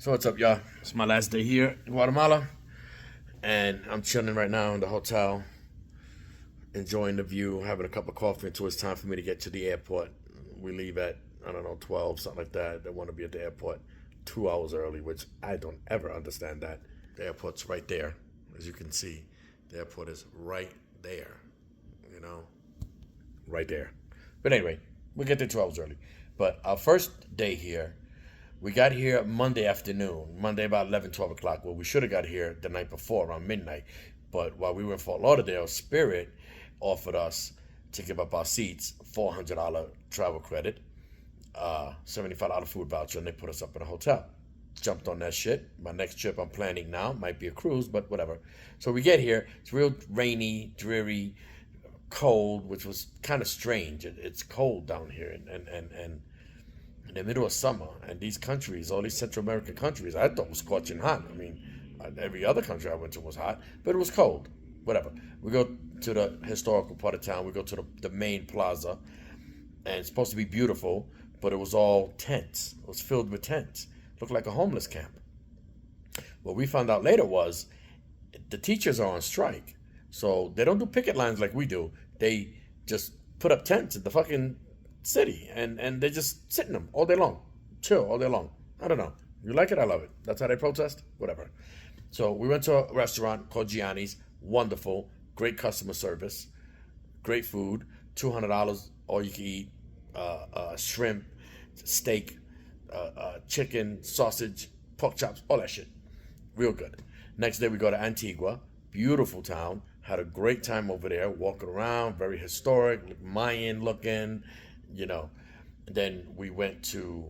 So what's up, y'all? It's my last day here in Guatemala, and I'm chilling right now in the hotel, enjoying the view, having a cup of coffee until it's time for me to get to the airport. We leave at, I don't know, 12, something like that. They want to be at the airport 2 hours early, which I don't ever understand that. The airport's right there, as you can see. The airport is right there, you know, right there. But anyway, we get there 2 hours early. But our first day here, we got here Monday afternoon, Monday about 11, 12 o'clock. Well, we should have got here the night before, around midnight. But while we were in Fort Lauderdale, Spirit offered us to give up our seats, $400 travel credit, $75 food voucher, and they put us up in a hotel. Jumped on that shit. My next trip I'm planning now might be a cruise, but whatever. So we get here. It's real rainy, dreary, cold, which was kind of strange. It's cold down here, and in the middle of summer, and these countries, all these Central American countries, I thought was scorching hot. I mean, every other country I went to was hot, but it was cold. Whatever. We go to the historical part of town. We go to the main plaza, and it's supposed to be beautiful, but it was all tents. It was filled with tents. It looked like a homeless camp. What we found out later was the teachers are on strike, so they don't do picket lines like we do. They just put up tents at the fucking city, and they just sit in them all day long, chill all day long. I don't know. You like it? I love it. That's how they protest? Whatever. So we went to a restaurant called Gianni's. Wonderful. Great customer service. Great food. $200 all you can eat. Shrimp, steak, chicken, sausage, pork chops, all that shit. Real good. Next day we go to Antigua. Beautiful town. Had a great time over there, walking around, very historic, Mayan looking, you know. And then we went to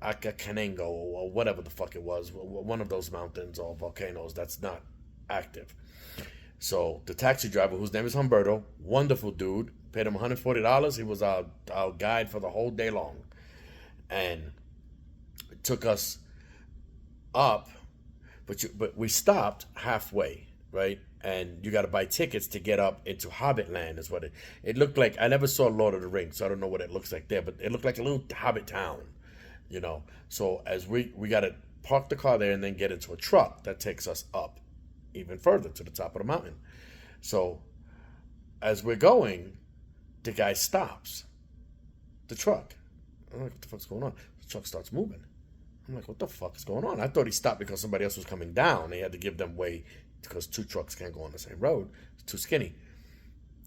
Acacanango or whatever the fuck it was, one of those mountains or volcanoes that's not active. So the taxi driver, whose name is Humberto, wonderful dude, paid him $140. He was our guide for the whole day long. And it took us up, but we stopped halfway, right? And you got to buy tickets to get up into Hobbit Land is what it looked like. I never saw Lord of the Rings, so I don't know what it looks like there, but it looked like a little Hobbit town, you know. So as we got to park the car there and then get into a truck that takes us up even further to the top of the mountain. So as we're going, the guy stops the truck. I'm like, what the fuck's going on? The truck starts moving. I'm like, what the fuck is going on? I thought he stopped because somebody else was coming down. They had to give them way because two trucks can't go on the same road. It's too skinny.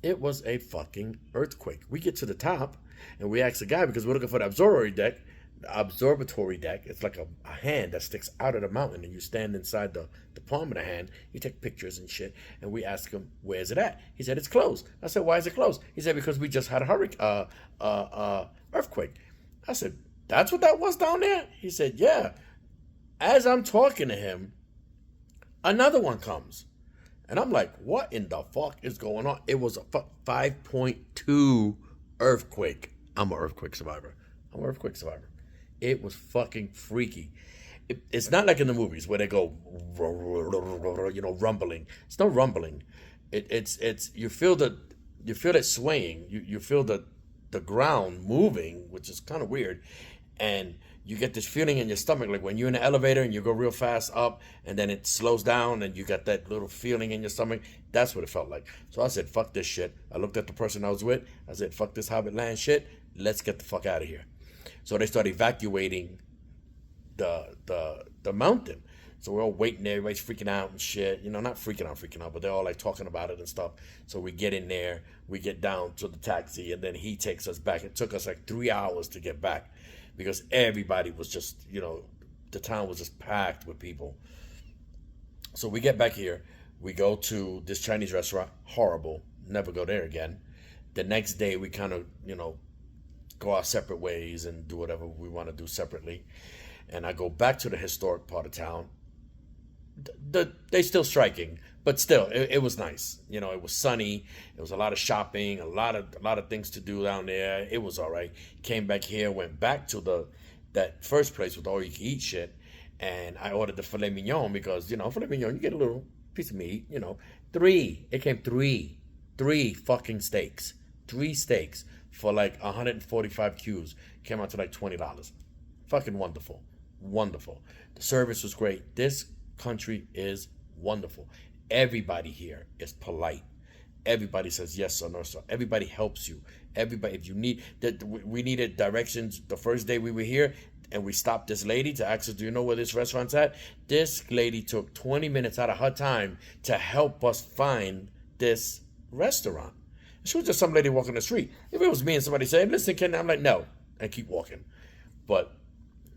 It was a fucking earthquake. We get to the top and we ask the guy because we're looking for the observatory deck. The observatory deck, it's like a hand that sticks out of the mountain and you stand inside the palm of the hand. You take pictures and shit. And we ask him, where's it at? He said, it's closed. I said, why is it closed? He said, because we just had a hurricane, earthquake. I said, that's what that was down there? He said, yeah. As I'm talking to him, another one comes. And I'm like, what in the fuck is going on? It was a 5.2 earthquake. I'm an earthquake survivor. It was fucking freaky. It's not like in the movies where they go, you know, rumbling. It's no rumbling. It's you feel it swaying. You feel the ground moving, which is kind of weird. And you get this feeling in your stomach, like when you're in an elevator and you go real fast up and then it slows down and you got that little feeling in your stomach. That's what it felt like. So I said, fuck this shit. I looked at the person I was with. I said, fuck this Hobbit Land shit. Let's get the fuck out of here. So they started evacuating the mountain. So we're all waiting there. Everybody's freaking out and shit. You know, not freaking out, but they're all like talking about it and stuff. So we get in there. We get down to the taxi and then he takes us back. It took us like 3 hours to get back because everybody was just, you know, the town was just packed with people. So we get back here. We go to this Chinese restaurant. Horrible. Never go there again. The next day we kind of, you know, go our separate ways and do whatever we want to do separately. And I go back to the historic part of town. They still striking, but still, it was nice. You know, it was sunny. It was a lot of shopping, a lot of things to do down there. It was all right. Came back here, went back to that first place with all you can eat shit, and I ordered the filet mignon because, you know, filet mignon, you get a little piece of meat, you know. It came three fucking steaks. 3 steaks for like 145 Qs. Came out to like $20. Fucking wonderful. wonderful. The service was great. This country is wonderful. Everybody here is polite. Everybody says yes or no, sir. Everybody helps you. Everybody, if you need that, we needed directions the first day we were here, and we stopped this lady to ask her, "Do you know where this restaurant's at?" This lady took 20 minutes out of her time to help us find this restaurant. She was just some lady walking the street. If it was me and somebody saying, "Listen, Ken," I'm like, "No," and keep walking. But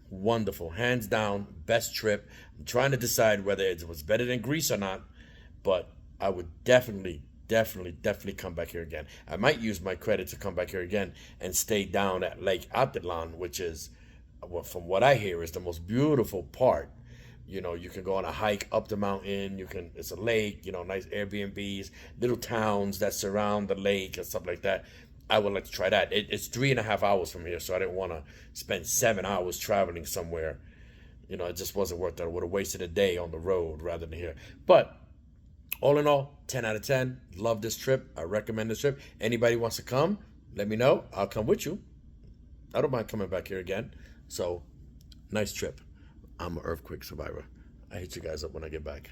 wonderful, hands down, best trip. I'm trying to decide whether it was better than Greece or not, but I would definitely come back here again. I might use my credit to come back here again and stay down at Lake Atitlan, which is, well, from what I hear, is the most beautiful part. You know, you can go on a hike up the mountain. It's a lake. You know, nice Airbnbs, little towns that surround the lake and stuff like that. I would like to try that. It's 3.5 hours from here, so I didn't want to spend 7 hours traveling somewhere. You know, it just wasn't worth it. I would have wasted a day on the road rather than here. But all in all, 10 out of 10. Love this trip. I recommend this trip. Anybody wants to come, let me know. I'll come with you. I don't mind coming back here again. So, nice trip. I'm an earthquake survivor. I hit you guys up when I get back.